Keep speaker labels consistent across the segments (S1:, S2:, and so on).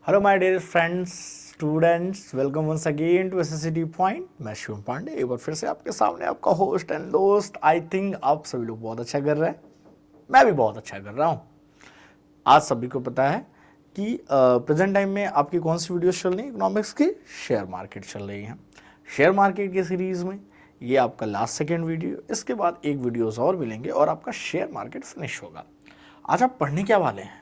S1: Hello my dear friends students, welcome once again to SSCT point. मैं शिवम पांडे एक बार फिर से आपके सामने आपका होस्ट एंड दोस्त। आई थिंक आप सभी लोग बहुत अच्छा कर रहे हैं, मैं भी बहुत अच्छा कर रहा हूँ। आज सभी को पता है कि प्रेजेंट टाइम में आपकी कौन सी वीडियोस चल रही है? इकोनॉमिक्स की शेयर मार्केट चल रही है। शेयर मार्केट की सीरीज में ये आपका लास्ट सेकेंड वीडियो, इसके बाद एक वीडियोस और मिलेंगे और आपका शेयर मार्केट फिनिश होगा। आज आप पढ़ने क्या वाले हैं?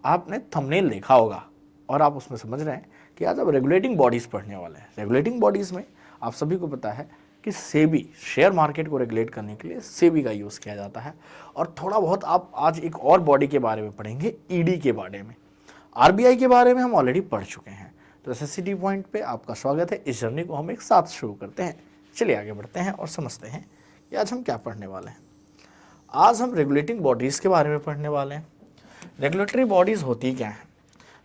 S1: आपने थंबनेल देखा होगा और आप उसमें समझ रहे हैं कि आज आप रेगुलेटिंग बॉडीज़ पढ़ने वाले हैं। रेगुलेटिंग बॉडीज़ में आप सभी को पता है कि सेबी, शेयर मार्केट को रेगुलेट करने के लिए सेबी का यूज़ किया जाता है। और थोड़ा बहुत आप आज एक और बॉडी के बारे में पढ़ेंगे, ईडी के बारे में। आरबीआई के बारे में हम ऑलरेडी पढ़ चुके हैं। तो एसएससीटी पॉइंट पे आपका स्वागत है। इस जर्नी को हम एक साथ शुरू करते हैं। चलिए आगे बढ़ते हैं और समझते हैं कि आज हम क्या पढ़ने वाले हैं। आज हम रेगुलेटिंग बॉडीज़ के बारे में पढ़ने वाले हैं। रेगुलेटरी बॉडीज़ होती क्या हैं?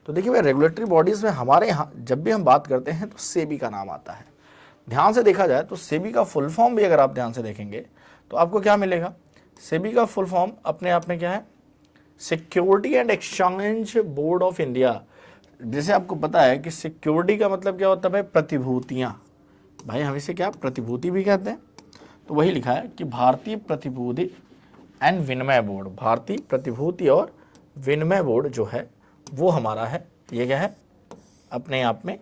S1: तो देखिए भाई, रेगुलेटरी बॉडीज़ में हमारे यहाँ जब भी हम बात करते हैं तो सेबी का नाम आता है। ध्यान से देखा जाए तो सेबी का फुल फॉर्म भी अगर आप ध्यान से देखेंगे तो आपको क्या मिलेगा? सेबी का फुल फॉर्म अपने आप में क्या है? Security and exchange board of India. जैसे आपको पता है कि सिक्योरिटी का मतलब क्या होता है भाई? प्रतिभूतियाँ। भाई हम इसे क्या प्रतिभूति भी कहते हैं। तो वही लिखा है कि भारतीय प्रतिभूति एंड विनिमय बोर्ड। भारतीय प्रतिभूति और विनिमय बोर्ड जो है वो हमारा है। ये क्या है? अपने आप में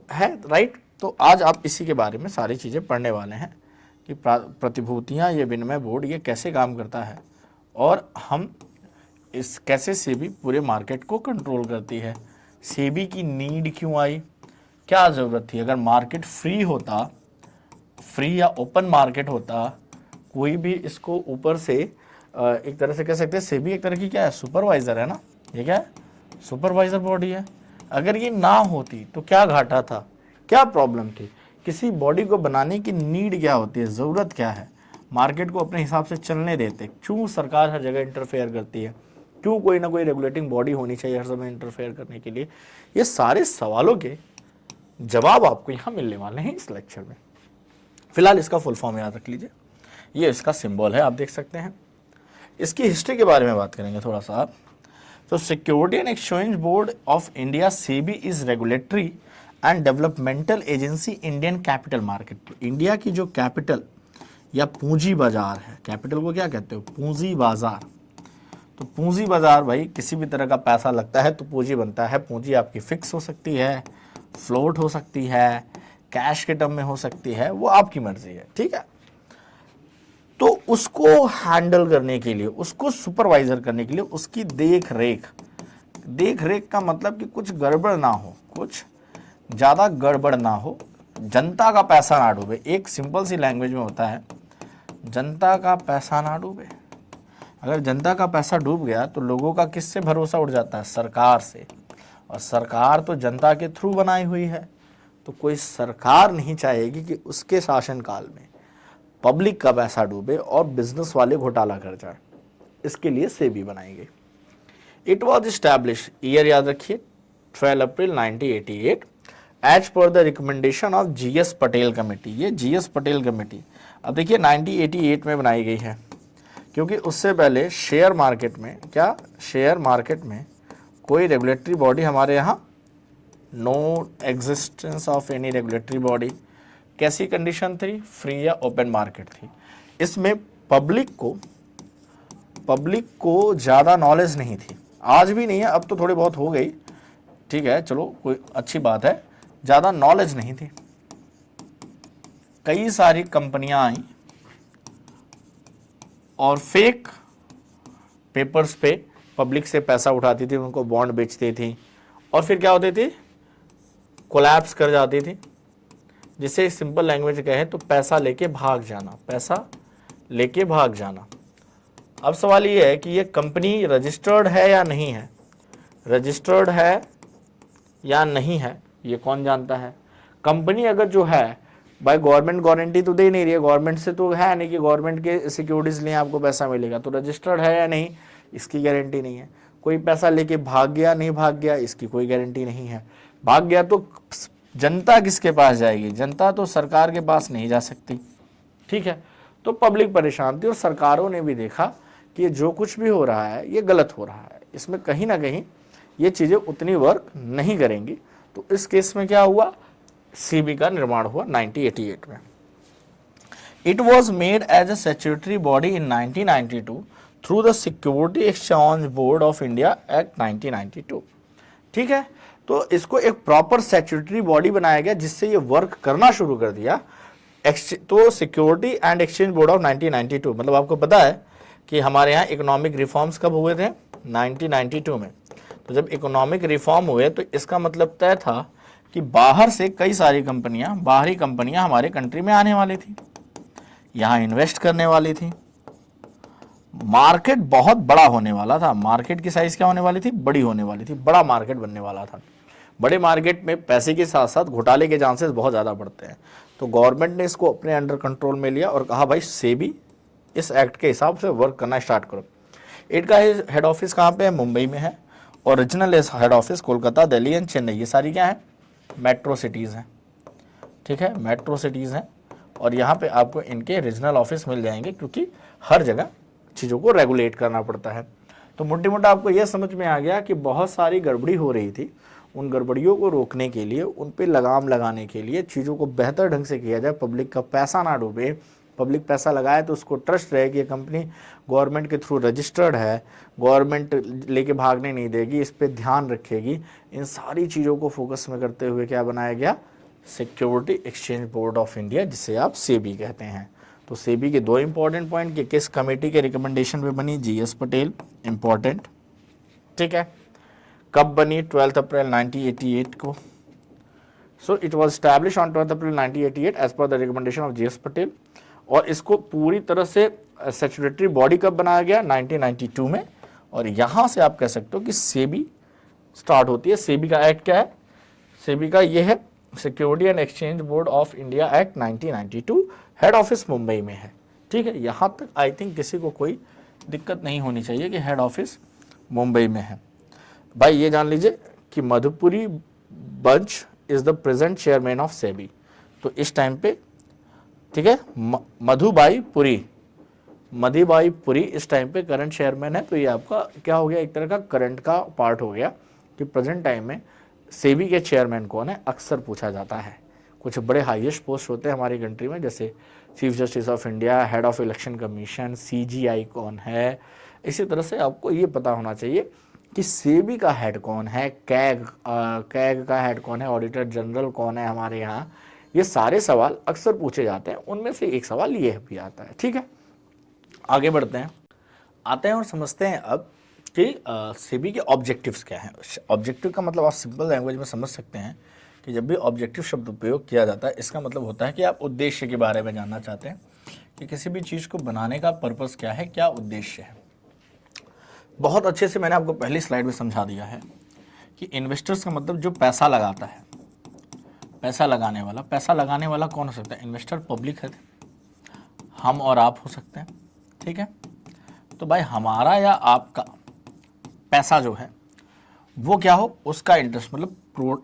S1: है, राइट। तो आज आप इसी के बारे में सारी चीज़ें पढ़ने वाले हैं कि प्रतिभूतियाँ, ये विनिमय बोर्ड ये कैसे काम करता है और हम इस कैसे सेबी पूरे मार्केट को कंट्रोल करती है। सेबी की नीड क्यों आई, क्या ज़रूरत थी? अगर मार्केट फ्री होता, फ्री या ओपन मार्केट होता, कोई भी इसको ऊपर से एक तरह से कह सकते हैं सेबी एक तरह की क्या है? सुपरवाइज़र है ना। ये क्या है? सुपरवाइजर बॉडी है। अगर ये ना होती तो क्या घाटा था, क्या प्रॉब्लम थी? किसी बॉडी को बनाने की नीड क्या होती है, ज़रूरत क्या है? मार्केट को अपने हिसाब से चलने देते, क्यों सरकार हर जगह इंटरफेयर करती है? क्यों कोई ना कोई रेगुलेटिंग बॉडी होनी चाहिए हर समय इंटरफेयर करने के लिए? ये सारे सवालों के जवाब आपको यहाँ मिलने वाले हैं इस लेक्चर में। फिलहाल इसका फुल फॉर्म याद रख लीजिए। ये इसका सिंबल है, आप देख सकते हैं। इसकी हिस्ट्री के बारे में बात करेंगे थोड़ा सा आप। तो security and exchange board of India SEBI is regulatory and developmental agency Indian capital market. India की जो कैपिटल या पूंजी बाजार है, कैपिटल को क्या कहते हो? पूंजी बाजार। तो पूंजी बाजार भाई, किसी भी तरह का पैसा लगता है तो पूंजी बनता है। पूंजी आपकी फिक्स हो सकती है, फ्लोट हो सकती है, कैश के टर्म में हो सकती है, वो आपकी मर्जी है, ठीक है। तो उसको हैंडल करने के लिए, उसको सुपरवाइजर करने के लिए, उसकी देख रेख का मतलब कि कुछ गड़बड़ ना हो, कुछ ज़्यादा गड़बड़ ना हो, जनता का पैसा ना डूबे। एक सिंपल सी लैंग्वेज में होता है, जनता का पैसा ना डूबे। अगर जनता का पैसा डूब गया तो लोगों का किससे भरोसा उठ जाता है? सरकार से। और सरकार तो जनता के थ्रू बनाई हुई है, तो कोई सरकार नहीं चाहेगी कि उसके शासनकाल में पब्लिक का पैसा डूबे और बिजनेस वाले घोटाला कर जाए। इसके लिए सेबी बनाई गई। इट वॉज इस्टेब्लिश, ईयर याद रखिए, 12 अप्रैल 1988 as per the recommendation of GS Patel committee. ये जीएस पटेल कमेटी अब देखिए 1988 में बनाई गई है, क्योंकि उससे पहले शेयर मार्केट में क्या, शेयर मार्केट में कोई रेगुलेटरी बॉडी हमारे यहाँ no existence of any regulatory body. कैसी कंडीशन थी? फ्री या ओपन मार्केट थी। इसमें पब्लिक को ज़्यादा नॉलेज नहीं थी, आज भी नहीं है, अब तो थोड़ी बहुत हो गई, ठीक है, चलो कोई अच्छी बात है। ज़्यादा नॉलेज नहीं थी, कई सारी कंपनियां आई और फेक पेपर्स पे पब्लिक से पैसा उठाती थी, उनको बॉन्ड बेचती थी और फिर क्या होती थी? कोलैप्स कर जाती थी। जिसे सिंपल लैंग्वेज कहें तो पैसा लेके भाग जाना, पैसा लेके भाग जाना। अब सवाल ये है कि ये कंपनी रजिस्टर्ड है या नहीं है? रजिस्टर्ड है या नहीं है ये कौन जानता है? कंपनी अगर जो है भाई गवर्नमेंट गारंटी तो दे नहीं रही है, गवर्नमेंट से तो है नहीं कि गवर्नमेंट के सिक्योरिटीज लिए आपको पैसा मिलेगा, तो रजिस्टर्ड है या नहीं इसकी गारंटी नहीं है। कोई पैसा लेके भाग गया, नहीं भाग गया, इसकी कोई गारंटी नहीं है। भाग गया तो जनता किसके पास जाएगी? जनता तो सरकार के पास नहीं जा सकती, ठीक है। तो पब्लिक परेशान थी और सरकारों ने भी देखा कि जो कुछ भी हो रहा है ये गलत हो रहा है, इसमें कहीं ना कहीं ये चीज़ें उतनी वर्क नहीं करेंगी। तो इस केस में क्या हुआ, सेबी का निर्माण हुआ 1988 में। It was made as a statutory body in 1992 through the Security Exchange Board of India Act 1992। ठीक है, तो इसको एक प्रॉपर स्टैट्यूटरी बॉडी बनाया गया जिससे ये वर्क करना शुरू कर दिया। तो security and exchange board of 1992, मतलब आपको पता है कि हमारे यहाँ इकोनॉमिक रिफॉर्म्स कब हुए थे, 1992 में। तो जब इकोनॉमिक रिफॉर्म हुए तो इसका मतलब तय था कि बाहर से कई सारी कंपनियां, बाहरी कंपनियां हमारे कंट्री में आने वाली थी, यहाँ इन्वेस्ट करने वाली थी, मार्केट बहुत बड़ा होने वाला था। मार्केट की साइज क्या होने वाली थी, बड़ी होने वाली थी, बड़ा मार्केट बनने वाला था। बड़े मार्केट में पैसे के साथ साथ घोटाले के चांसेस बहुत ज़्यादा बढ़ते हैं। तो गवर्नमेंट ने इसको अपने अंडर कंट्रोल में लिया और कहा भाई सेबी इस एक्ट के हिसाब से वर्क करना स्टार्ट करो। इनका हेड ऑफिस कहाँ पे है, मुंबई में है। Original head office Kolkata, Delhi and Chennai, ये सारी क्या है, मेट्रो सिटीज़ हैं। ठीक है, मेट्रो सिटीज़ हैं और यहाँ पे आपको इनके रीजनल ऑफिस मिल जाएंगे क्योंकि हर जगह चीज़ों को रेगुलेट करना पड़ता है। तो मोटे मोटा आपको यह समझ में आ गया कि बहुत सारी गड़बड़ी हो रही थी। उन गड़बड़ियों को रोकने के लिए, उन पे लगाम लगाने के लिए, चीज़ों को बेहतर ढंग से किया जाए, पब्लिक का पैसा ना डूबे, पब्लिक पैसा लगाए तो उसको ट्रस्ट रहे कि ये कंपनी गवर्नमेंट के थ्रू रजिस्टर्ड है, गवर्नमेंट लेके भागने नहीं देगी, इस पर ध्यान रखेगी। इन सारी चीज़ों को फोकस में करते हुए क्या बनाया गया, security exchange board of India, जिसे आप सेबी कहते हैं। तो सेबी के दो इंपॉर्टेंट पॉइंट कि किस कमेटी के रिकमेंडेशन पे बनी, जीएस पटेल, इंपॉर्टेंट। ठीक है, कब बनी, 12 अप्रैल 1988 को। So it was establish on 12 April 1988 as per the recommendation of GS Patel. और इसको पूरी तरह से स्टैट्यूटरी बॉडी कब बनाया गया, 1992 में। और यहाँ से आप कह सकते हो कि सेबी स्टार्ट होती है। सेबी का एक्ट क्या है, सेबी का ये है security and exchange board of India act 1992, head office Mumbai में है। ठीक है, यहाँ तक आई थिंक किसी को कोई दिक्कत नहीं होनी चाहिए कि हेड ऑफिस मुंबई में है। भाई ये जान लीजिए कि Madhupuri bunch is the present chairman of SEBI. तो इस टाइम पे, ठीक है, मधुबाई पुरी इस टाइम पे करंट चेयरमैन है। तो ये आपका क्या हो गया, एक तरह का करंट का पार्ट हो गया कि प्रेजेंट टाइम में सेबी के चेयरमैन कौन है, अक्सर पूछा जाता है। कुछ बड़े हाईएस्ट पोस्ट होते हैं हमारी कंट्री में, जैसे chief justice of India, head of election commission, CGI कौन है। इसी तरह से आपको ये पता होना चाहिए कि सेबी का हेड कौन है, कैग का हेड कौन है, ऑडिटर जनरल कौन है हमारे यहाँ। ये सारे सवाल अक्सर पूछे जाते हैं, उनमें से एक सवाल ये भी आता है। ठीक है, आगे बढ़ते हैं, आते हैं और समझते हैं अब कि सेबी के ऑब्जेक्टिव्स क्या हैं। ऑब्जेक्टिव का मतलब आप सिंपल लैंग्वेज में समझ सकते हैं कि जब भी ऑब्जेक्टिव शब्द उपयोग किया जाता है, इसका मतलब होता है कि आप उद्देश्य के बारे में जानना चाहते हैं कि किसी भी चीज़ को बनाने का पर्पस क्या है, क्या उद्देश्य है। बहुत अच्छे से मैंने आपको पहली स्लाइड में समझा दिया है कि इन्वेस्टर्स का मतलब जो पैसा लगाता है, पैसा लगाने वाला कौन हो सकता है, इन्वेस्टर पब्लिक है, हम और आप हो सकते हैं। ठीक है, तो भाई हमारा या आपका पैसा जो है वो क्या हो, उसका इंटरेस्ट, मतलब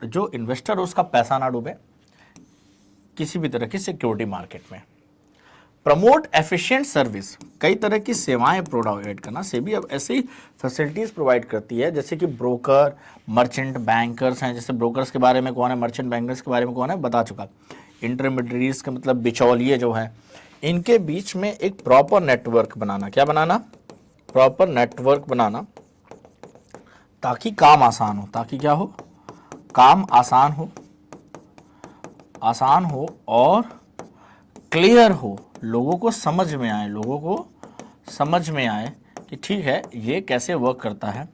S1: जो इन्वेस्टर हो उसका पैसा ना डूबे किसी भी तरह की सिक्योरिटी मार्केट में। प्रमोट एफिशिएंट सर्विस, कई तरह की सेवाएं प्रोवाइड करना। सेबी अब ऐसी ही फैसिलिटीज़ प्रोवाइड करती है जैसे कि ब्रोकर, मर्चेंट बैंकर्स हैं। जैसे ब्रोकर्स के बारे में कौन है, मर्चेंट बैंकर्स के बारे में कौन है, बता चुका। इंटरमीडियरीज का मतलब बिचौलिए जो हैं, इनके बीच में एक प्रॉपर नेटवर्क बनाना। क्या बनाना, प्रॉपर नेटवर्क बनाना, ताकि काम आसान हो। ताकि क्या हो, काम आसान हो और क्लियर हो, लोगों को समझ में आए कि ठीक है ये कैसे वर्क करता है।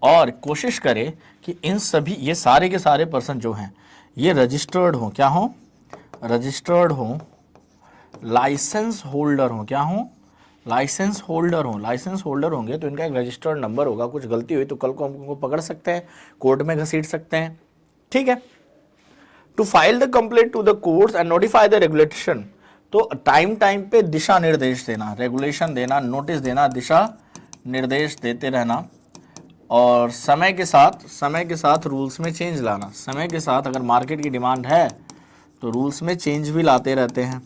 S1: और कोशिश करे कि इन सभी, ये सारे के सारे पर्सन जो हैं ये रजिस्टर्ड हो, क्या हो, रजिस्टर्ड हो, लाइसेंस होल्डर हो, क्या हो, लाइसेंस होल्डर होंगे तो इनका एक रजिस्टर्ड नंबर होगा। कुछ गलती हुई तो कल को हम उनको पकड़ सकते हैं, कोर्ट में घसीट सकते हैं। ठीक है, to file the complaint to the courts and notify the regulation. तो टाइम पे दिशा निर्देश देना, रेगुलेशन देना, नोटिस देना, दिशा निर्देश देते रहना। और समय के साथ रूल्स में चेंज लाना। समय के साथ अगर मार्केट की डिमांड है तो रूल्स में चेंज भी लाते रहते हैं।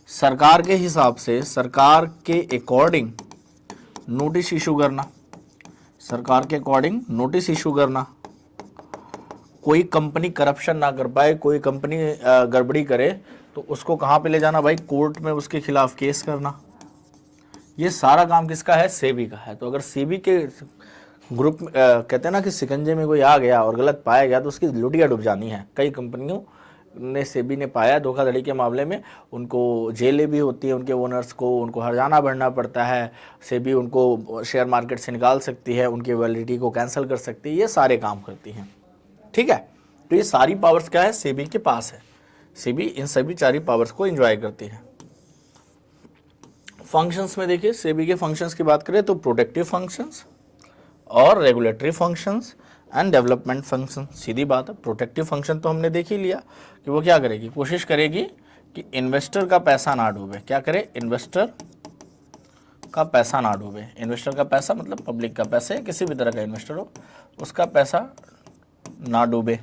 S1: सरकार के हिसाब से, सरकार के अकॉर्डिंग नोटिस इशू करना। सरकार के अकॉर्डिंग नोटिस इशू करना, कोई कंपनी करप्शन ना कर पाए, कोई कंपनी गड़बड़ी करे तो उसको कहाँ पे ले जाना भाई, कोर्ट में उसके खिलाफ केस करना। ये सारा काम किसका है, सेबी का है। तो अगर सेबी के ग्रुप कहते हैं ना कि शिकंजे में कोई आ गया और गलत पाया गया तो उसकी लुटिया डूब जानी है। कई कंपनियों ने सेबी ने पाया धोखाधड़ी के मामले में, उनको जेलें भी होती है, उनके ओनर्स को, उनको हर्जाना भरना पड़ता है। सेबी उनको शेयर मार्केट से निकाल सकती है, उनकी वैलिडिटी को कैंसिल कर सकती है, ये सारे काम करती हैं। ठीक है, तो ये सारी पावर्स क्या है, सेबी के पास है। सेबी इन सभी सारी पावर्स को एंजॉय करती है। फंक्शंस में देखिए, सेबी के फंक्शंस की बात करें तो प्रोटेक्टिव फंक्शंस और regulatory functions and development function. सीधी बात है, प्रोटेक्टिव फंक्शन तो हमने देख ही लिया कि वो क्या करेगी, कोशिश करेगी कि इन्वेस्टर का पैसा ना डूबे। क्या करे, इन्वेस्टर का पैसा ना डूबे। इन्वेस्टर का पैसा मतलब पब्लिक का पैसा, किसी भी तरह का इन्वेस्टर हो उसका पैसा ना डूबे।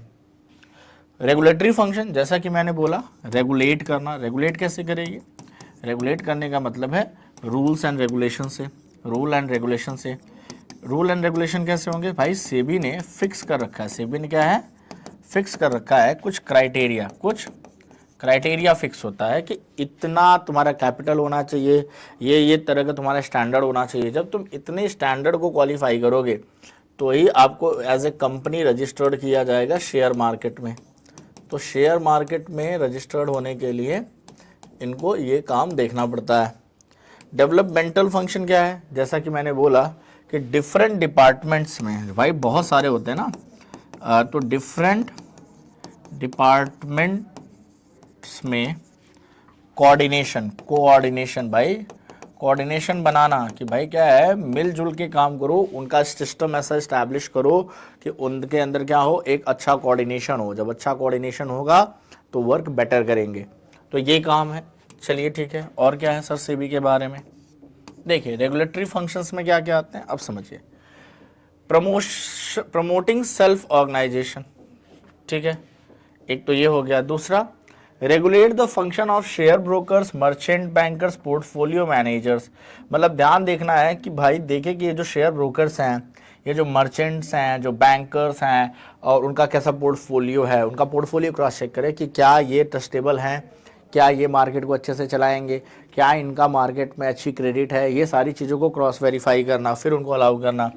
S1: रेगुलेटरी फंक्शन, जैसा कि मैंने बोला, रेगुलेट करना। रेगुलेट कैसे करेगी, रेगुलेट करने का मतलब है रूल्स एंड रेगुलेशन से। रूल एंड रेगुलेशन से, रूल एंड रेगुलेशन कैसे होंगे भाई, सेबी ने फिक्स कर रखा है। सेबी ने क्या है, फिक्स कर रखा है कुछ क्राइटेरिया, कुछ क्राइटेरिया फिक्स होता है कि इतना तुम्हारा कैपिटल होना चाहिए, ये तरह का तुम्हारा स्टैंडर्ड होना चाहिए। जब तुम इतने स्टैंडर्ड को क्वालिफाई करोगे तो ही आपको एज ए कंपनी रजिस्टर्ड किया जाएगा शेयर मार्केट में। तो शेयर मार्केट में रजिस्टर्ड होने के लिए इनको ये काम देखना पड़ता है। डेवलपमेंटल फंक्शन क्या है, जैसा कि मैंने बोला कि डिफरेंट डिपार्टमेंट्स में, भाई बहुत सारे होते हैं ना, तो डिफरेंट डिपार्टमेंट्स में कोऑर्डिनेशन भाई, कोऑर्डिनेशन बनाना कि भाई क्या है, मिलजुल के काम करो, उनका सिस्टम ऐसा इस्टेब्लिश करो कि उनके अंदर क्या हो, एक अच्छा कोऑर्डिनेशन हो। जब अच्छा कोऑर्डिनेशन होगा तो वर्क बेटर करेंगे। तो ये काम है। चलिए ठीक है, और क्या है सर सेबी के बारे में, देखिए रेगुलेटरी फंक्शंस में क्या क्या आते हैं अब समझिए। प्रमोटिंग सेल्फ ऑर्गेनाइजेशन, ठीक है, एक तो ये हो गया। दूसरा, regulate the function of share brokers, merchant bankers, portfolio managers. मतलब ध्यान देखना है कि भाई देखे कि ये जो शेयर ब्रोकर्स हैं, ये जो मर्चेंट्स हैं, जो बैंकर्स हैं, और उनका कैसा पोर्टफोलियो है, उनका पोर्टफोलियो क्रॉस चेक करें कि क्या ये ट्रस्टेबल हैं, क्या ये मार्केट को अच्छे से चलाएंगे, क्या इनका मार्केट में अच्छी क्रेडिट है, ये सारी चीज़ों को क्रॉस वेरीफाई करना, फिर उनको अलाउ करना।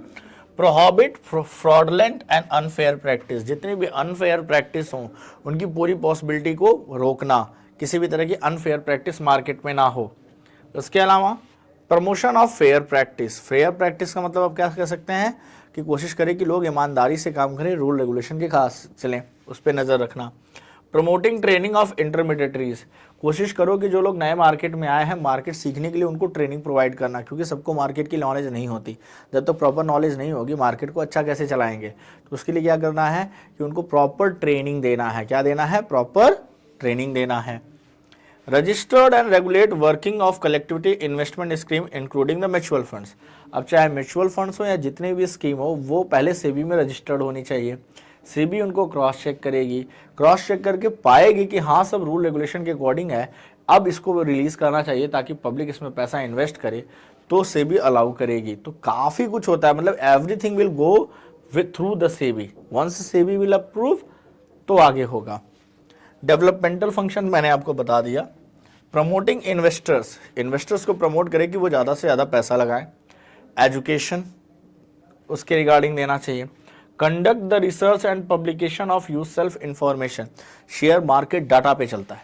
S1: Prohibit fraudulent and unfair practice, जितनी भी अनफेयर प्रैक्टिस हों उनकी पूरी पॉसिबिलिटी को रोकना, किसी भी तरह की अनफेयर प्रैक्टिस मार्केट में ना हो। उसके अलावा promotion of fair practice. Fair practice का मतलब आप क्या कह सकते हैं कि कोशिश करें कि लोग ईमानदारी से काम करें, रूल रेगुलेशन के खास चलें, उस पर नज़र रखना। प्रमोटिंग ट्रेनिंग ऑफ इंटरमीडिएटरीज, कोशिश करो कि जो लोग नए मार्केट में आए हैं, मार्केट सीखने के लिए उनको ट्रेनिंग प्रोवाइड करना, क्योंकि सबको मार्केट की नॉलेज नहीं होती। जब तक प्रॉपर नॉलेज नहीं होगी मार्केट को अच्छा कैसे चलाएंगे, तो उसके लिए क्या करना है कि उनको प्रॉपर ट्रेनिंग देना है। क्या देना है, प्रॉपर ट्रेनिंग देना है। Registered and regulate working of collectivity investment scheme including the mutual funds. अब चाहे म्यूचुअल फंड्स हो या जितने भी स्कीम हो, वो पहले सेबी में रजिस्टर्ड होनी चाहिए। सेबी उनको क्रॉस चेक करेगी, क्रॉस चेक करके पाएगी कि हाँ सब रूल रेगुलेशन के अकॉर्डिंग है, अब इसको रिलीज करना चाहिए ताकि पब्लिक इसमें पैसा इन्वेस्ट करे, तो सेबी अलाउ करेगी। तो काफ़ी कुछ होता है, मतलब everything will go with through the SEBI. Once SEBI will approve तो आगे होगा। डेवलपमेंटल फंक्शन मैंने आपको बता दिया। प्रमोटिंग इन्वेस्टर्स, इन्वेस्टर्स को प्रमोट करे कि वो ज़्यादा से ज़्यादा पैसा लगाएं। एजुकेशन उसके रिगार्डिंग देना चाहिए। Conduct the research and publication of use self information, share market data पे चलता है,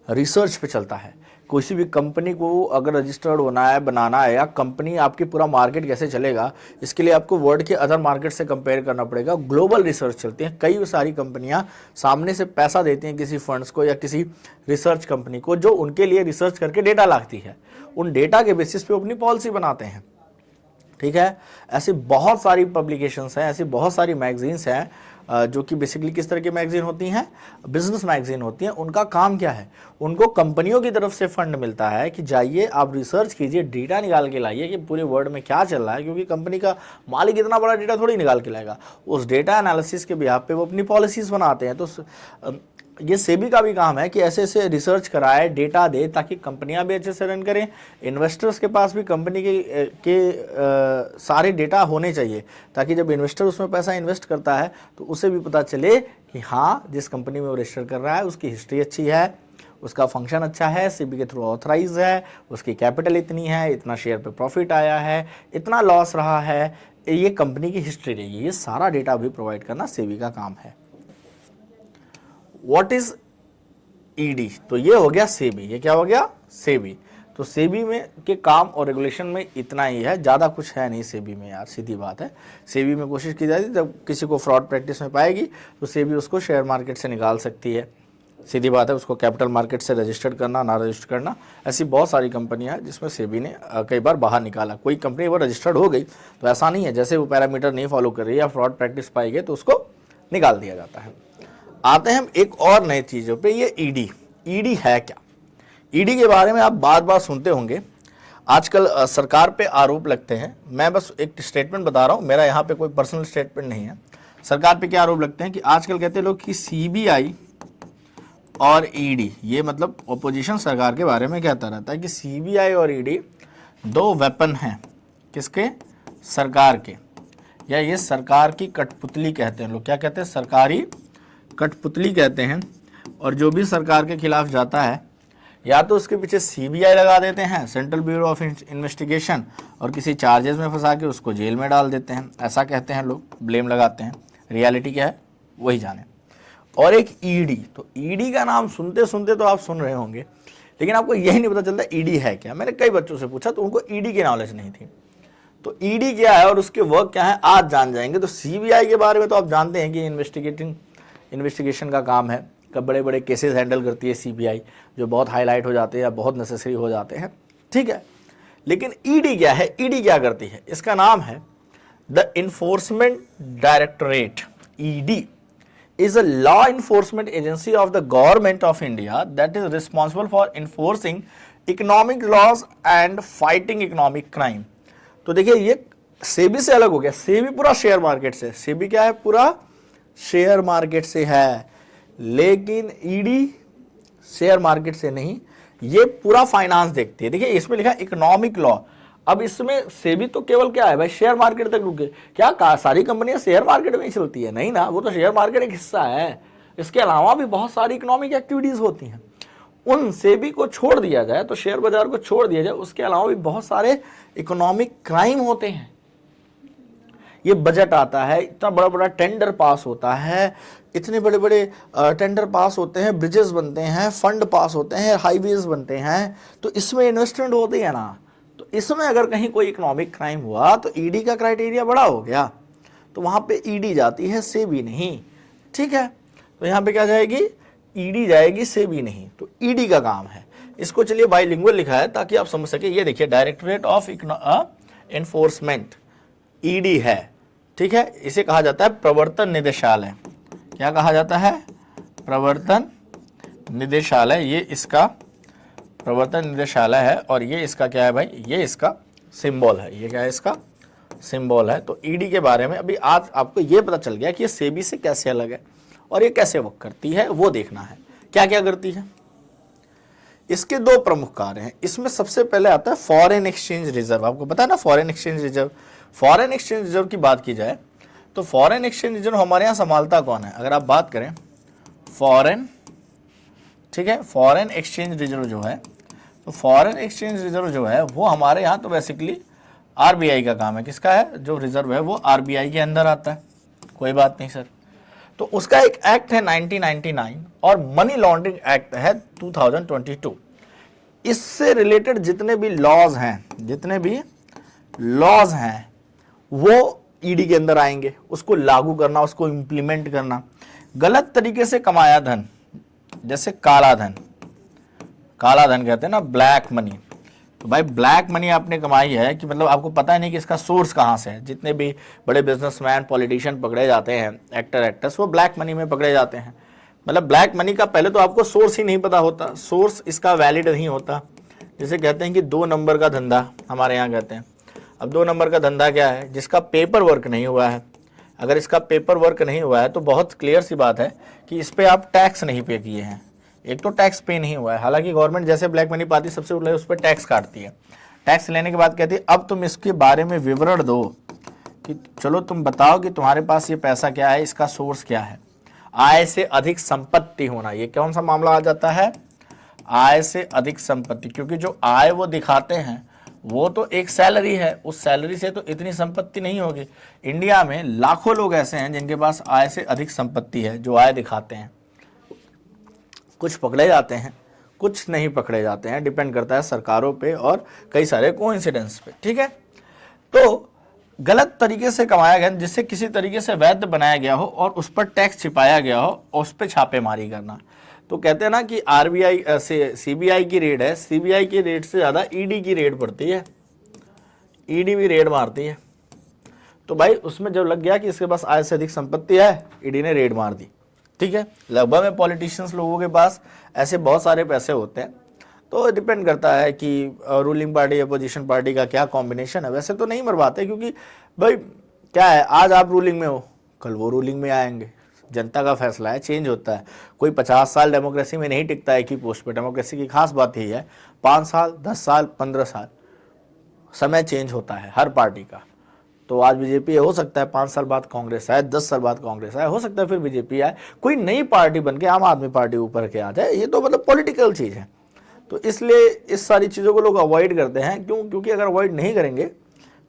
S1: रिसर्च पे चलता है। किसी भी कंपनी को अगर रजिस्टर्ड होना है, बनाना है, या कंपनी आपकी पूरा मार्केट कैसे चलेगा, इसके लिए आपको वर्ल्ड के अदर मार्केट से कंपेयर करना पड़ेगा। ग्लोबल रिसर्च चलती है, कई सारी कंपनियां सामने से पैसा देती हैं किसी फंड्स को या किसी रिसर्च कंपनी को, जो उनके लिए रिसर्च करके डेटा लाती है। उन डेटा के बेसिस पे अपनी पॉलिसी बनाते हैं। ठीक है, ऐसी बहुत सारी पब्लिकेशंस हैं, ऐसी बहुत सारी मैगजीन्स हैं जो कि बेसिकली किस तरह की मैगजीन होती हैं, बिजनेस मैगजीन होती हैं। उनका काम क्या है, उनको कंपनियों की तरफ से फंड मिलता है कि जाइए आप रिसर्च कीजिए, डेटा निकाल के लाइए कि पूरे वर्ल्ड में क्या चल रहा है, क्योंकि कंपनी का मालिक इतना बड़ा डेटा थोड़ी निकाल के लाएगा। उस डेटा एनालिसिस के बिहाफ पे वो अपनी पॉलिसीज़ बनाते हैं। तो ये सेबी का भी काम है कि ऐसे ऐसे रिसर्च कराए, डेटा दे, ताकि कंपनियां भी अच्छे से रन करें, इन्वेस्टर्स के पास भी कंपनी के सारे डेटा होने चाहिए, ताकि जब इन्वेस्टर उसमें पैसा इन्वेस्ट करता है तो उसे भी पता चले कि हाँ, जिस कंपनी में वो रजिस्टर कर रहा है उसकी हिस्ट्री अच्छी है, उसका फंक्शन अच्छा है, सेबी के थ्रू ऑथराइज है, उसकी कैपिटल इतनी है, इतना शेयर पे प्रॉफिट आया है, इतना लॉस रहा है, ये कंपनी की हिस्ट्री रहेगी। ये सारा डेटा भी प्रोवाइड करना सेबी का काम है। What is ED? तो ये हो गया सेबी। ये क्या हो गया? सेबी। तो सेबी में के काम और रेगुलेशन में इतना ही है, ज़्यादा कुछ है नहीं सेबी में यार, सीधी बात है। सेबी में कोशिश की जाती है जब किसी को फ्रॉड प्रैक्टिस में पाएगी तो सेबी उसको शेयर मार्केट से निकाल सकती है, सीधी बात है। उसको कैपिटल मार्केट से रजिस्टर्ड करना, ना रजिस्टर करना, ऐसी बहुत सारी कंपनियां हैं जिसमें सेबी ने कई बार बाहर निकाला। कोई कंपनी अगर रजिस्टर्ड हो गई तो ऐसा नहीं है, जैसे वो पैरामीटर नहीं फॉलो कर रही या फ्रॉड प्रैक्टिस पाई गई तो उसको निकाल दिया जाता है। आते हैं हम एक और नई चीज़ों पे, ये ईडी। ईडी है क्या? ईडी के बारे में आप बार बार सुनते होंगे, आजकल सरकार पे आरोप लगते हैं। मैं बस एक स्टेटमेंट बता रहा हूँ, मेरा यहाँ पे कोई पर्सनल स्टेटमेंट नहीं है। सरकार पे क्या आरोप लगते हैं कि आजकल कहते हैं लोग कि सीबीआई और ईडी, ये मतलब ओपोजिशन सरकार के बारे में कहता रहता है कि सीबीआई और ईडी दो वेपन हैं। किसके? सरकार के, या ये सरकार की कठपुतली कहते हैं लोग। क्या कहते हैं? सरकारी कठपुतली कहते हैं। और जो भी सरकार के खिलाफ जाता है, या तो उसके पीछे सीबीआई लगा देते हैं, सेंट्रल ब्यूरो ऑफ इन्वेस्टिगेशन, और किसी चार्जेस में फंसा के उसको जेल में डाल देते हैं। ऐसा कहते हैं लोग, ब्लेम लगाते हैं। रियलिटी क्या है वही जाने। और एक ईडी, तो ईडी का नाम सुनते सुनते तो आप सुन रहे होंगे, लेकिन आपको यही नहीं पता चलता ईडी है क्या। मैंने कई बच्चों से पूछा तो उनको ईडी की नॉलेज नहीं थी। तो ईडी क्या है और उसके वर्क क्या है आज जान जाएंगे। तो सीबीआई के बारे में तो आप जानते हैं कि इन्वेस्टिगेशन का काम है, कब बड़े बड़े केसेस हैंडल करती है सीबीआई, जो बहुत हाईलाइट हो जाते हैं या बहुत नेसेसरी हो जाते हैं, ठीक है। लेकिन ईडी क्या है? ईडी क्या करती है? इसका नाम है the enforcement directorate. ED is a law enforcement agency of the government of India that is responsible for enforcing economic laws and fighting economic crime। तो देखिए ये सेबी से अलग हो गया। सेबी पूरा शेयर मार्केट से, सेबी क्या है? पूरा शेयर मार्केट से है। लेकिन ईडी शेयर मार्केट से नहीं, ये पूरा फाइनेंस देखती है। देखिए इसमें लिखा इकोनॉमिक लॉ। अब इसमें सेबी तो केवल क्या है भाई? शेयर मार्केट तक रुके। क्या सारी कंपनियां शेयर मार्केट में ही चलती है? नहीं ना, वो तो शेयर मार्केट एक हिस्सा है। इसके अलावा भी बहुत सारी इकोनॉमिक एक्टिविटीज होती हैं। उन सेबी को छोड़ दिया जाए, तो शेयर बाजार को छोड़ दिया जाए, उसके अलावा भी बहुत सारे इकोनॉमिक क्राइम होते हैं। ये बजट आता है, इतना बड़ा बड़ा टेंडर पास होता है, इतने बड़े बड़े टेंडर पास होते हैं, ब्रिजेस बनते हैं, फंड पास होते हैं, हाईवेज बनते हैं, तो इसमें इन्वेस्टमेंट होती है ना। तो इसमें अगर कहीं कोई इकोनॉमिक क्राइम हुआ तो ईडी का क्राइटेरिया बड़ा हो गया, तो वहां पे ईडी जाती है, सेबी नहीं, ठीक है। तो यहाँ पे क्या जाएगी? ईडी जाएगी, सेबी नहीं। तो ईडी का काम है। इसको चलिए बाइलिंगुअल लिखा है ताकि आप समझ सके। ये देखिए डायरेक्टोरेट ऑफ एनफोर्समेंट, ईडी है, ठीक है। इसे कहा जाता है प्रवर्तन निदेशालय। क्या कहा जाता है? प्रवर्तन निदेशालय। ये इसका प्रवर्तन निदेशालय है। और ये इसका क्या है भाई? ये इसका सिंबल है। ये क्या है? इसका सिंबल है। तो ईडी के बारे में अभी आज आपको ये पता चल गया कि ये सेबी से कैसे अलग है और ये कैसे वर्क करती है, वो देखना है। क्या क्या करती है? इसके दो प्रमुख कार्य हैं। इसमें सबसे पहले आता है फॉरेन एक्सचेंज रिजर्व। आपको पता है ना foreign exchange reserve. Foreign exchange reserve की बात की जाए तो फॉरेन एक्सचेंज रिजर्व हमारे यहाँ संभालता कौन है? अगर आप बात करें फॉरेन, ठीक है, फॉरेन एक्सचेंज रिजर्व जो है, तो फॉरेन एक्सचेंज रिजर्व जो है वो हमारे यहाँ तो बेसिकली आरबीआई का काम है। किसका है? जो रिजर्व है वो आरबीआई के अंदर आता है। कोई बात नहीं सर। तो उसका एक एक्ट है 1999 और मनी लॉन्ड्रिंग एक्ट है 2022। इससे रिलेटेड जितने भी लॉज हैं वो ईडी के अंदर आएंगे। उसको लागू करना, उसको इंप्लीमेंट करना। गलत तरीके से कमाया धन, जैसे काला धन कहते हैं ना, ब्लैक मनी। तो भाई ब्लैक मनी आपने कमाई है कि मतलब आपको पता ही नहीं कि इसका सोर्स कहाँ से है। जितने भी बड़े बिजनेसमैन, पॉलिटिशियन पकड़े जाते हैं, एक्टर्स, वो ब्लैक मनी में पकड़े जाते हैं। मतलब ब्लैक मनी का पहले तो आपको सोर्स ही नहीं पता होता, सोर्स इसका वैलिड नहीं होता। जैसे कहते हैं कि 2 नंबर का धंधा, हमारे यहाँ कहते हैं। अब 2 नंबर का धंधा क्या है? जिसका पेपर वर्क नहीं हुआ है। अगर इसका पेपर वर्क नहीं हुआ है तो बहुत क्लियर सी बात है कि इस पर आप टैक्स नहीं पे किए हैं। एक तो टैक्स पे नहीं हुआ है, हालांकि गवर्नमेंट जैसे ब्लैक मनी पाती सबसे पहले उस पर टैक्स काटती है। टैक्स लेने के बाद कहती है अब तुम इसके बारे में विवरण दो कि चलो तुम बताओ कि तुम्हारे पास ये पैसा क्या है, इसका सोर्स क्या है। आय से अधिक संपत्ति होना, ये कौन सा मामला आ जाता है, आय से अधिक संपत्ति, क्योंकि जो आय वो दिखाते हैं वो तो एक सैलरी है, उस सैलरी से तो इतनी संपत्ति नहीं होगी। इंडिया में लाखों लोग ऐसे हैं जिनके पास आय से अधिक संपत्ति है, जो आय दिखाते हैं। कुछ पकड़े जाते हैं, कुछ नहीं पकड़े जाते हैं, डिपेंड करता है सरकारों पे और कई सारे कोइंसिडेंस पे। ठीक है, तो गलत तरीके से कमाया गया, जिससे किसी तरीके से वैध बनाया गया हो और उस पर टैक्स छिपाया गया हो और उस पर छापेमारी करना। तो कहते हैं ना कि आरबीआई से सीबीआई की रेड है, सीबीआई की रेड से ज़्यादा ईडी की रेड पड़ती है, ईडी भी रेड मारती है। तो भाई उसमें जब लग गया कि इसके पास आय से अधिक संपत्ति है, ईडी ने रेड मार दी। ठीक है, लगभग में पॉलिटिशियंस लोगों के पास ऐसे बहुत सारे पैसे होते हैं, तो डिपेंड करता है कि रूलिंग पार्टी अपोजिशन पार्टी का क्या कॉम्बिनेशन है। वैसे तो नहीं मरवाते, क्योंकि भाई क्या है, आज आप रूलिंग में हो, कल वो रूलिंग में आएंगे, जनता का फैसला है, चेंज होता है। कोई 50 साल डेमोक्रेसी में नहीं टिकता है कि पोस्ट पे। डेमोक्रेसी की खास बात यही है 5 साल 10 साल 15 साल समय चेंज होता है हर पार्टी का। तो आज बीजेपी हो सकता है 5 साल बाद कांग्रेस आए, 10 साल बाद कांग्रेस आए, हो सकता है फिर बीजेपी आए, कोई नई पार्टी बन के आम आदमी पार्टी ऊपर के आ जाए। ये तो मतलब पॉलिटिकल चीज़ है, तो इसलिए इस सारी चीज़ों को लोग अवॉइड करते हैं। क्यों? क्योंकि अगर अवॉइड नहीं करेंगे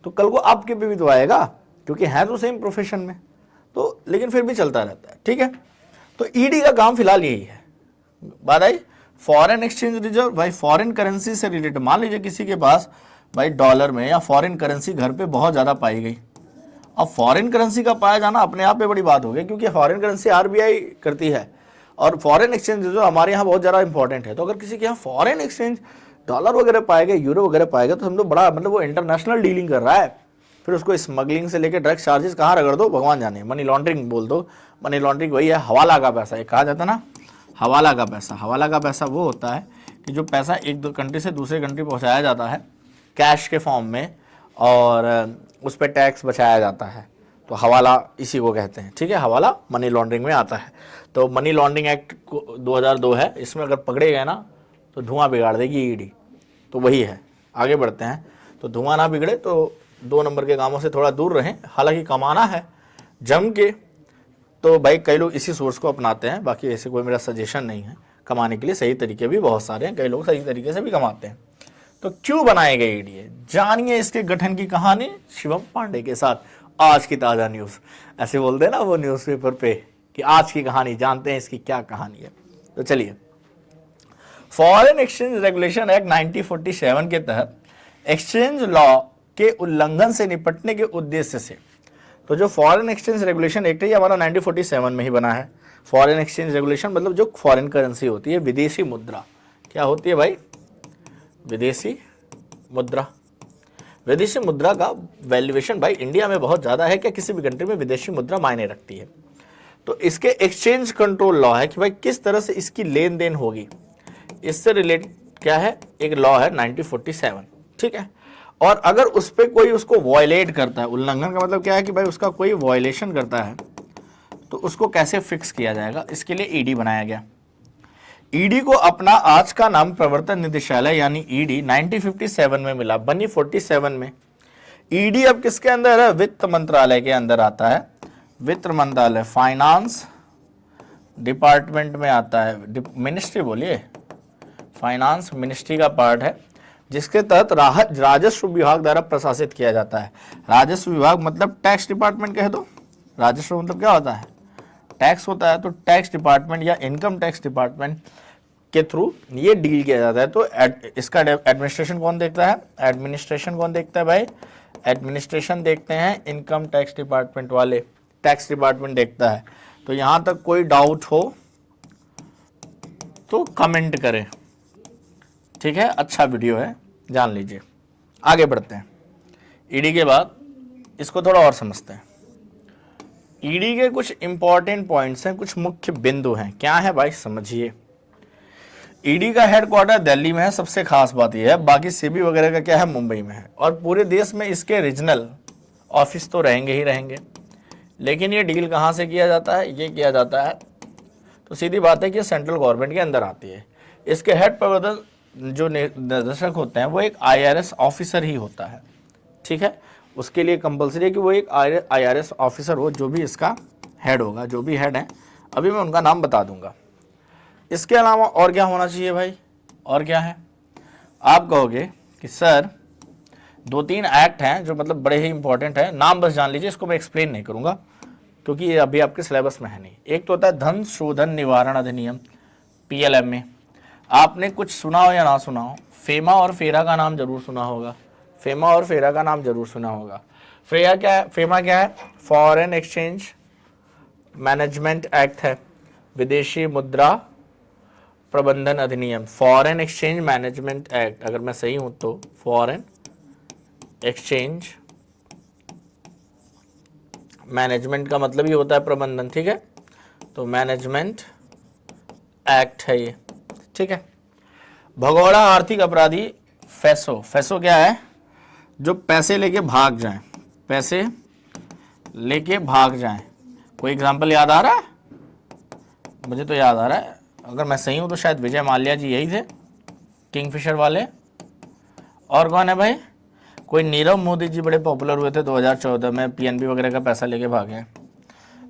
S1: तो कल को आपके पे भी तो आएगा, क्योंकि है तो सेम प्रोफेशन में, तो लेकिन फिर भी चलता रहता है। ठीक है, तो ईडी का काम फिलहाल यही है। बात आई फॉरेन एक्सचेंज रिजर्व, भाई फॉरेन करेंसी से रिलेटेड, मान लीजिए किसी के पास भाई डॉलर में या फॉरेन करेंसी घर पे बहुत ज़्यादा पाई गई। अब फॉरेन करेंसी का पाया जाना अपने आप में बड़ी बात हो गई, क्योंकि फॉरेन करेंसी आरबीआई करती है और फॉरेन एक्सचेंज जो हमारे यहाँ बहुत ज़्यादा इंपॉर्टेंट है। तो अगर किसी के यहाँ फॉरेन एक्सचेंज डॉलर वगैरह पाएगा, यूरो वगैरह पाएगा, तो हम लोग बड़ा मतलब वो इंटरनेशनल डीलिंग कर रहा है। फिर उसको स्मगलिंग से लेकर ड्रग्स चार्जेस कहाँ रगड़ दो भगवान जाने, मनी लॉन्ड्रिंग बोल दो। मनी लॉन्ड्रिंग वही है, हवाला का पैसा, एक कहा जाता ना हवाला का पैसा। हवाला का पैसा वो होता है कि जो पैसा एक दो कंट्री से दूसरे कंट्री पहुँचाया जाता है कैश के फॉर्म में और उस पर टैक्स बचाया जाता है, तो हवाला इसी को कहते हैं। ठीक है, हवाला मनी लॉन्ड्रिंग में आता है। तो मनी लॉन्ड्रिंग एक्ट 2002 है, इसमें अगर पकड़े गए ना तो धुआं बिगाड़ देगी ईडी। तो वही है, आगे बढ़ते हैं। तो धुआं ना बिगड़े तो 2 नंबर के कामों से थोड़ा दूर रहें। हालांकि कमाना है जम के, तो भाई कई लोग इसी सोर्स को अपनाते हैं, बाकी ऐसे कोई मेरा सजेशन नहीं है। कमाने के लिए सही तरीके भी बहुत सारे हैं, कई लोग सही तरीके से भी कमाते हैं। तो क्यों बनाए गए ईडी, जानिए इसके गठन की कहानी शिवम पांडे के साथ। आज की ताज़ा न्यूज़, ऐसे बोलते हैं ना वो न्यूज़पेपर पे कि आज की कहानी, जानते हैं इसकी क्या कहानी है। तो चलिए, फॉरेन एक्सचेंज रेगुलेशन एक्ट 1947 के तहत एक्सचेंज लॉ के उल्लंघन से निपटने के उद्देश्य से, तो जो फॉरेन एक्सचेंज रेगुलेशन एक्ट है ये हमारा 1947 में ही बना है। फॉरेन एक्सचेंज रेगुलेशन मतलब जो फॉरेन करेंसी होती है, विदेशी मुद्रा। क्या होती है भाई? विदेशी मुद्रा। विदेशी मुद्रा का वैल्यूएशन भाई इंडिया में बहुत ज़्यादा है क्या किसी भी कंट्री में विदेशी मुद्रा मायने रखती है। तो इसके एक्सचेंज कंट्रोल लॉ है कि भाई किस तरह से इसकी लेन देन होगी, इससे रिलेटेड क्या है, एक लॉ है 1947। ठीक है, और अगर उस पर कोई उसको वॉयलेट करता है, उल्लंघन का मतलब क्या है कि भाई उसका कोई वॉयलेशन करता है, तो उसको कैसे फिक्स किया जाएगा, इसके लिए ईडी बनाया गया। ईडी को अपना आज का नाम प्रवर्तन निदेशालय यानी ईडी 1957 में मिला, बनी 47 में। ईडी अब किसके अंदर है? वित्त मंत्रालय के अंदर आता है। वित्त मंत्रालय, फाइनेंस डिपार्टमेंट में आता है। मिनिस्ट्री बोलिए, फाइनेंस मिनिस्ट्री का पार्ट है, जिसके तहत राजस्व विभाग द्वारा प्रशासित किया जाता है। राजस्व विभाग मतलब टैक्स डिपार्टमेंट कह दो। राजस्व मतलब क्या होता है? टैक्स होता है। तो टैक्स डिपार्टमेंट या इनकम टैक्स डिपार्टमेंट के थ्रू ये डील किया जाता है। तो इसका एडमिनिस्ट्रेशन कौन देखता है? एडमिनिस्ट्रेशन कौन देखता है भाई? एडमिनिस्ट्रेशन देखते हैं इनकम टैक्स डिपार्टमेंट वाले, टैक्स डिपार्टमेंट देखता है। तो यहां तक कोई डाउट हो तो कमेंट करें, ठीक है? अच्छा वीडियो है, जान लीजिए। आगे बढ़ते हैं। ईडी के बाद इसको थोड़ा और समझते हैं। ईडी के कुछ इंपॉर्टेंट पॉइंट्स हैं, कुछ मुख्य बिंदु हैं। क्या है भाई? समझिए। ईडी का हेडक्वार्टर दिल्ली में है, सबसे खास बात यह है। बाकी सीबी वगैरह का क्या है? मुंबई में है। और पूरे देश में इसके रीजनल ऑफिस तो रहेंगे ही रहेंगे। लेकिन ये डील कहाँ से किया जाता है, ये किया जाता है, तो सीधी बात है कि सेंट्रल गवर्नमेंट के अंदर आती है। इसके हेड प्रबंधक जो निर्देशक होते हैं वो एक IRS ऑफिसर ही होता है, ठीक है। उसके लिए कंपलसरी है कि वो एक IRS ऑफिसर हो, जो भी इसका हेड होगा, जो भी हेड है, अभी मैं उनका नाम बता दूंगा। इसके अलावा और क्या होना चाहिए भाई, और क्या है? आप कहोगे कि सर 2-3 एक्ट हैं जो मतलब बड़े ही इंपॉर्टेंट है, नाम बस जान लीजिए, इसको मैं एक्सप्लेन नहीं करूंगा क्योंकि ये अभी आपके सिलेबस में है नहीं। एक तो होता है धन शोधन निवारण अधिनियम, PLM में। आपने कुछ सुना हो या ना सुना हो, फेमा और फेरा का नाम जरूर सुना होगा, फेमा और फेरा का नाम जरूर सुना होगा। फेरा क्या है, फेमा क्या है? फॉरेन एक्सचेंज मैनेजमेंट एक्ट है, विदेशी मुद्रा प्रबंधन अधिनियम, फॉरेन एक्सचेंज मैनेजमेंट एक्ट, अगर मैं सही हूं तो फॉरेन एक्सचेंज मैनेजमेंट का मतलब ही होता है प्रबंधन, ठीक है। तो मैनेजमेंट एक्ट है ये, ठीक है। भगोड़ा आर्थिक अपराधी, फैसो, फैसो क्या है? जो पैसे लेके भाग जाएं, पैसे लेके भाग जाएं। कोई एग्जांपल याद आ रहा है? मुझे तो याद आ रहा है, अगर मैं सही हूं तो शायद विजय माल्या जी यही थे, किंगफिशर वाले। और कौन है भाई? कोई नीरव मोदी जी बड़े पॉपुलर हुए थे 2014 में, PNB वगैरह का पैसा लेके भागे।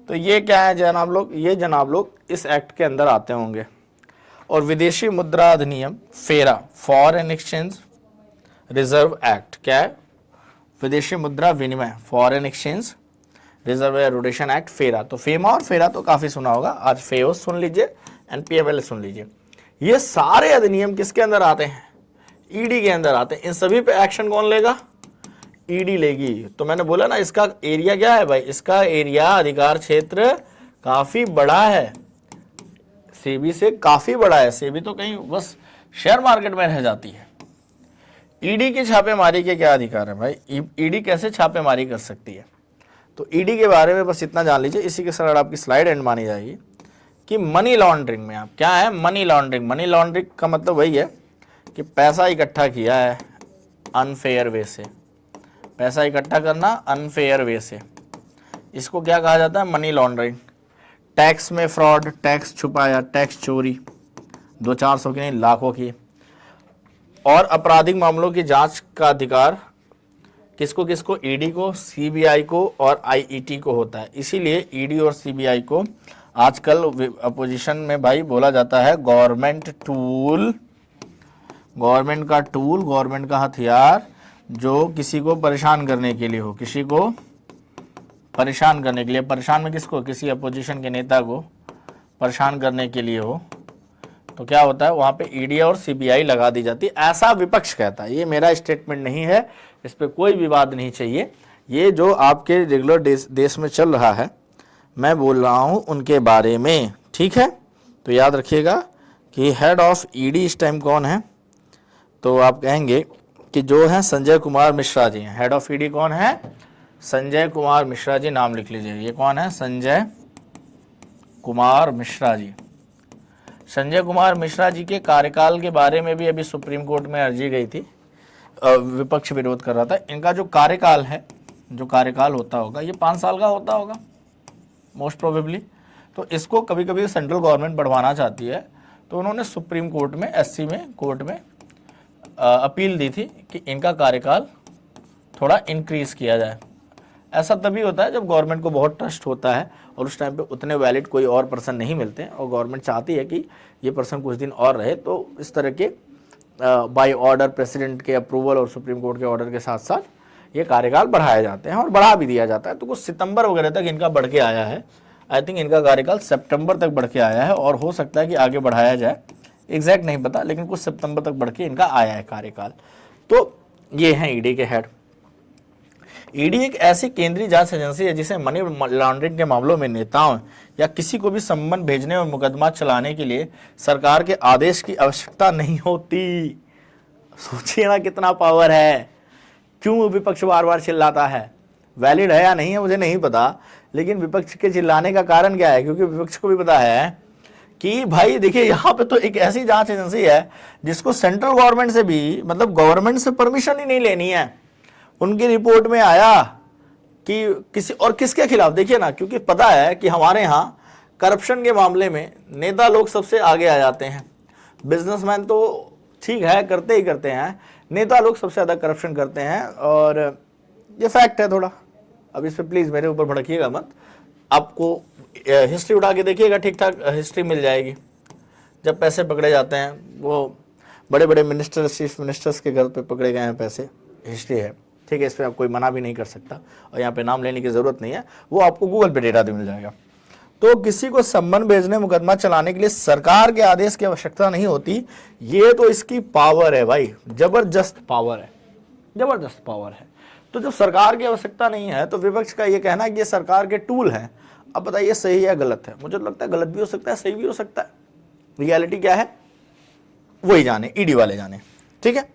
S1: तो ये क्या है जनाब लोग, ये जनाब लोग इस एक्ट के अंदर आते होंगे। और विदेशी मुद्रा अधिनियम, फेरा, फॉरेन एक्सचेंज रिजर्व एक्ट, क्या है? विदेशी मुद्रा विनिमय, foreign exchange reserve rotation act, फेरा। तो फेमा और फेरा तो काफी सुना होगा, आज फेओ सुन लीजिए, NPML सुन लीजिए। ये सारे अधिनियम किसके अंदर आते हैं? ED के अंदर आते हैं। इन सभी पे एक्शन कौन लेगा? ED लेगी। तो मैंने बोला ना, इसका एरिया क्या है भाई, इसका एरिया, अधिकार क्षेत्र काफी बड़ा है, सेबी से काफी बड़ा है। सेबी तो कहीं बस शेयर मार्केट में रह जाती है। ED की छापेमारी के क्या अधिकार है भाई? ED कैसे छापेमारी कर सकती है? तो ED के बारे में बस इतना जान लीजिए, इसी के साथ आपकी स्लाइड एंड मानी जाएगी कि मनी लॉन्ड्रिंग में आप क्या है? Money laundering. मनी लॉन्ड्रिंग का मतलब वही है कि पैसा इकट्ठा किया है अनफेयर वे से, पैसा इकट्ठा करना अनफेयर वे से, इसको क्या कहा जाता है? Money laundering. टैक्स में फ्रॉड, टैक्स छुपाया, टैक्स चोरी, 200-400 की नहीं, लाखों की। और आपराधिक मामलों की जांच का अधिकार किसको किसको? ED को, CBI को और IET को होता है। इसीलिए ED और CBI को आजकल अपोजिशन में भाई बोला जाता है गवर्नमेंट टूल, गवर्नमेंट का टूल, गवर्नमेंट का हथियार, जो किसी को परेशान करने के लिए हो, किसी को परेशान करने के लिए। परेशान में किसको? किसी अपोजिशन के नेता को परेशान करने के लिए हो तो क्या होता है? वहां पे ED और CBI लगा दी जाती है, ऐसा विपक्ष कहता है। ये मेरा स्टेटमेंट नहीं है, इस पे कोई विवाद नहीं चाहिए। ये जो आपके रेगुलर देश में चल रहा है, मैं बोल रहा हूं उनके बारे में, ठीक है। तो याद रखिएगा कि हेड ऑफ ED इस टाइम कौन है? तो आप कहेंगे कि जो है संजय कुमार मिश्रा जी हैं। हेड ऑफ ED कौन है? संजय कुमार मिश्रा जी, नाम लिख लीजिए। ये कौन है? संजय कुमार मिश्रा जी। संजय कुमार मिश्रा जी के कार्यकाल के बारे में भी अभी सुप्रीम कोर्ट में अर्जी गई थी, विपक्ष विरोध कर रहा था। इनका जो कार्यकाल है, जो कार्यकाल होता होगा, ये 5 साल का होता होगा मोस्ट प्रोबेबली। तो इसको कभी कभी सेंट्रल गवर्नमेंट बढ़वाना चाहती है, तो उन्होंने सुप्रीम कोर्ट में, SC में, कोर्ट में अपील दी थी कि इनका कार्यकाल थोड़ा इंक्रीज किया जाए। ऐसा तभी होता है जब गवर्नमेंट को बहुत ट्रस्ट होता है और उस टाइम पे उतने वैलिड कोई और पर्सन नहीं मिलते हैं और गवर्नमेंट चाहती है कि ये पर्सन कुछ दिन और रहे, तो इस तरह के बाय ऑर्डर, प्रेसिडेंट के अप्रूवल और सुप्रीम कोर्ट के ऑर्डर के साथ साथ ये कार्यकाल बढ़ाए जाते हैं और बढ़ा भी दिया जाता है। तो कुछ सितंबर वगैरह तक इनका बढ़ के आया है। आई थिंक इनका कार्यकाल सितंबर तक बढ़ के आया है और हो सकता है कि आगे बढ़ाया जाए, एग्जैक्ट नहीं पता, लेकिन कुछ सितंबर तक बढ़ के इनका आया है कार्यकाल। तो ये हैं ED के हेड। ED एक ऐसी केंद्रीय जांच एजेंसी है जिसे मनी लॉन्ड्रिंग के मामलों में नेताओं या किसी को भी सम्मन भेजने और मुकदमा चलाने के लिए सरकार के आदेश की आवश्यकता नहीं होती। सोचिए ना कितना पावर है। क्यों विपक्ष बार बार चिल्लाता है? वैलिड है या नहीं है मुझे नहीं पता, लेकिन विपक्ष के चिल्लाने का कारण क्या है? क्योंकि विपक्ष को भी पता है कि भाई देखिए, यहाँ पे तो एक ऐसी जांच एजेंसी है जिसको सेंट्रल गवर्नमेंट से भी, मतलब गवर्नमेंट से परमिशन ही नहीं लेनी है। उनकी रिपोर्ट में आया कि किसी और किसके खिलाफ, देखिए ना, क्योंकि पता है कि हमारे यहाँ करप्शन के मामले में नेता लोग सबसे आगे आ जाते हैं। बिजनेसमैन तो ठीक है, करते ही करते हैं, नेता लोग सबसे ज़्यादा करप्शन करते हैं, और ये फैक्ट है थोड़ा। अब इस पर प्लीज़ मेरे ऊपर भड़किएगा मत, आपको हिस्ट्री उठा के देखिएगा, ठीक ठाक हिस्ट्री मिल जाएगी। जब पैसे पकड़े जाते हैं, वो बड़े बड़े मिनिस्टर, चीफ मिनिस्टर्स के घर पे पकड़े गए हैं पैसे, हिस्ट्री है, ठीक है, इस पर आप कोई मना भी नहीं कर सकता, और यहाँ पे नाम लेने की ज़रूरत नहीं है, वो आपको गूगल पे डेटा मिल जाएगा। तो किसी को सम्मन भेजने, मुकदमा चलाने के लिए सरकार के आदेश की आवश्यकता नहीं होती। ये तो इसकी पावर है भाई, जबरदस्त पावर है, जबरदस्त पावर है। तो जब सरकार की आवश्यकता नहीं है तो विपक्ष का ये कहना है कि ये सरकार के टूल हैं। अब बताइए सही है गलत है? मुझे तो लगता है गलत भी हो सकता है, सही भी हो सकता है। रियलिटी क्या है वही जाने, ईडी वाले जाने, ठीक है।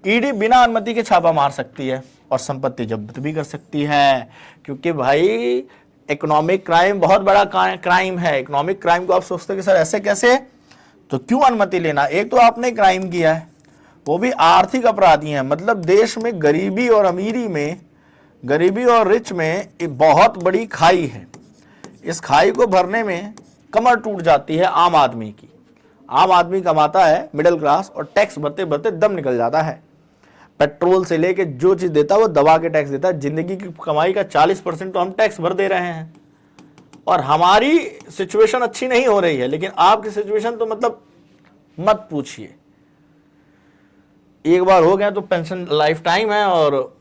S1: ईडी बिना अनुमति के छापा मार सकती है और संपत्ति जब्त भी कर सकती है, क्योंकि भाई इकोनॉमिक क्राइम बहुत बड़ा क्राइम है। इकोनॉमिक क्राइम को आप सोचते हैं कि सर ऐसे कैसे, तो क्यों अनुमति लेना? एक तो आपने क्राइम किया है, वो भी आर्थिक अपराधी हैं, मतलब देश में गरीबी और अमीरी में, गरीबी और रिच में एक बहुत बड़ी खाई है। इस खाई को भरने में कमर टूट जाती है आम आदमी की। आम आदमी कमाता है, मिडिल क्लास, और टैक्स भरते भरते दम निकल जाता है। पेट्रोल से लेके जो चीज देता है वो दबा के टैक्स देता है। जिंदगी की कमाई का 40% तो हम टैक्स भर दे रहे हैं, और हमारी सिचुएशन अच्छी नहीं हो रही है, लेकिन आपकी सिचुएशन तो मतलब मत पूछिए। एक बार हो गया तो पेंशन लाइफ टाइम है, और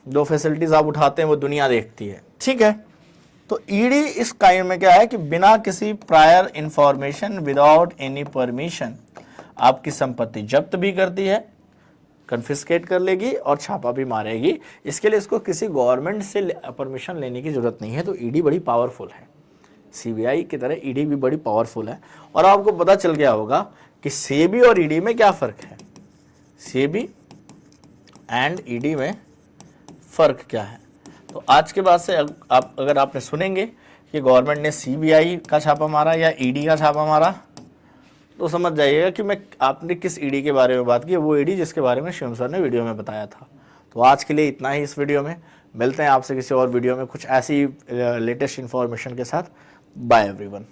S1: जो फैसिलिटीज आप उठाते हैं वो दुनिया देखती है, ठीक है। तो ईडी इस काइम में क्या है कि बिना किसी prior information, without any permission, आपकी संपत्ति जब्त भी करती है, कन्फिस्केट कर लेगी और छापा भी मारेगी। इसके लिए इसको किसी गवर्नमेंट से परमिशन लेने की जरूरत नहीं है। तो ईडी बड़ी पावरफुल है, सीबीआई की तरह ईडी भी बड़ी पावरफुल है। और आपको पता चल गया होगा कि सेबी और ईडी में क्या फ़र्क है। सेबी एंड ईडी में फ़र्क क्या है? तो आज के बाद से आप अगर आपने सुनेंगे कि गवर्नमेंट ने सीबीआई का छापा मारा या ईडी का छापा मारा, तो समझ जाइएगा कि आपने किस ईडी के बारे में बात की, वो ईडी जिसके बारे में शिवम सर ने वीडियो में बताया था। तो आज के लिए इतना ही इस वीडियो में। मिलते हैं आपसे किसी और वीडियो में कुछ ऐसी लेटेस्ट इन्फॉर्मेशन के साथ। Bye everyone.